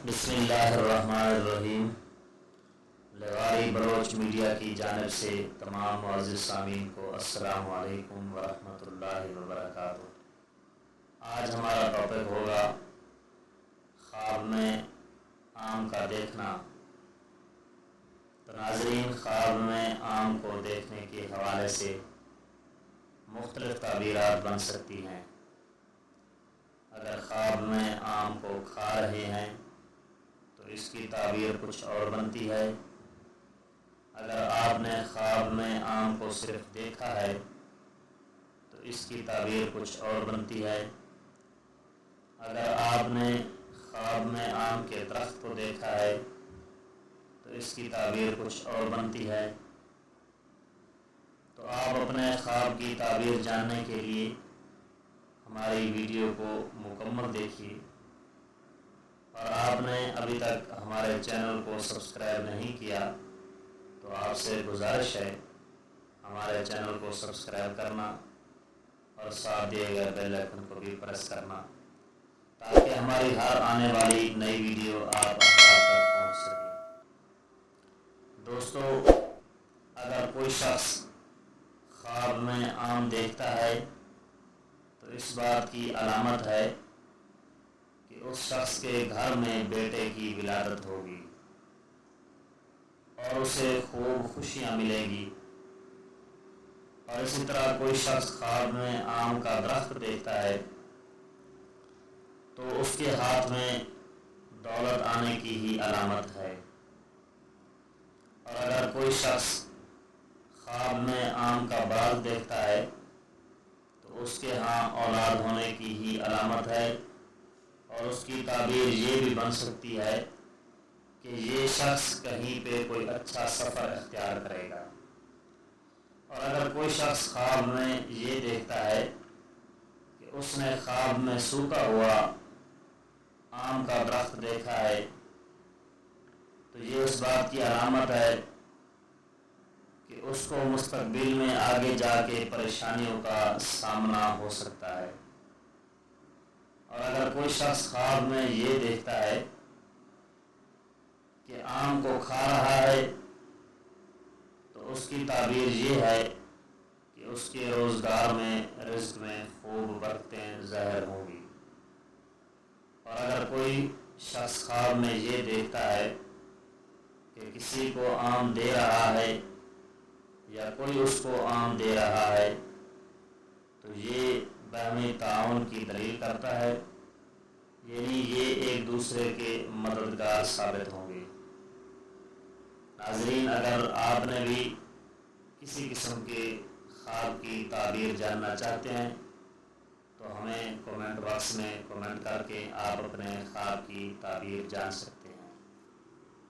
بسم اللہ الرحمن الرحیم۔ لغاری بلوچ میڈیا کی جانب سے تمام معزز سامعین کو السلام علیکم ورحمۃ اللہ وبرکاتہ۔ آج ہمارا ٹاپک ہوگا خواب میں آم کا دیکھنا۔ تو ناظرین، خواب میں آم کو دیکھنے کے حوالے سے مختلف تعبیرات بن سکتی ہیں۔ اگر خواب میں آم کو کھا رہے ہیں تو اس کی تعبیر کچھ اور بنتی ہے۔ اگر آپ نے خواب میں آم کو صرف دیکھا ہے تو اس کی تعبیر کچھ اور بنتی ہے۔ اگر آپ نے خواب میں آم کے درخت کو دیکھا ہے تو اس کی تعبیر کچھ اور بنتی ہے۔ تو آپ اپنے خواب کی تعبیر جاننے کے لیے ہماری ویڈیو کو مکمل دیکھیے، اور آپ نے ابھی تک ہمارے چینل کو سبسکرائب نہیں کیا تو آپ سے گزارش ہے ہمارے چینل کو سبسکرائب کرنا اور ساتھ دیے گئے بیل آئکن کو بھی پریس کرنا، تاکہ ہماری ہر آنے والی نئی ویڈیو آپ تک پہنچ سکے۔ دوستو، اگر کوئی شخص خواب میں آم دیکھتا ہے تو اس بات کی علامت ہے کہ اس شخص کے گھر میں بیٹے کی ولادت ہوگی اور اسے خوب خوشیاں ملیں گی۔ اور اسی طرح کوئی شخص خواب میں آم کا درخت دیکھتا ہے تو اس کے ہاتھ میں دولت آنے کی ہی علامت ہے۔ اور اگر کوئی شخص خواب میں آم کا باغ دیکھتا ہے تو اس کے ہاں اولاد ہونے کی ہی علامت ہے، اور اس کی تعبیر یہ بھی بن سکتی ہے کہ یہ شخص کہیں پہ کوئی اچھا سفر اختیار کرے گا۔ اور اگر کوئی شخص خواب میں یہ دیکھتا ہے کہ اس نے خواب میں سوکھا ہوا آم کا درخت دیکھا ہے تو یہ اس بات کی علامت ہے کہ اس کو مستقبل میں آگے جا کے پریشانیوں کا سامنا ہو سکتا ہے۔ اور اگر کوئی شخص خواب میں یہ دیکھتا ہے کہ آم کو کھا رہا ہے تو اس کی تعبیر یہ ہے کہ اس کے روزگار میں، رزق میں خوب برکتیں ظاہر ہوں گی۔ اور اگر کوئی شخص خواب میں یہ دیکھتا ہے کہ کسی کو آم دے رہا ہے یا کوئی اس کو آم دے رہا ہے تو یہ باہمی تعاون کی دلیل کرتا ہے، یعنی یہ ایک دوسرے کے مددگار ثابت ہوں گے۔ ناظرین، اگر آپ نے بھی کسی قسم کے خواب کی تعبیر جاننا چاہتے ہیں تو ہمیں کمنٹ باکس میں کمنٹ کر کے آپ اپنے خواب کی تعبیر جان سکتے ہیں۔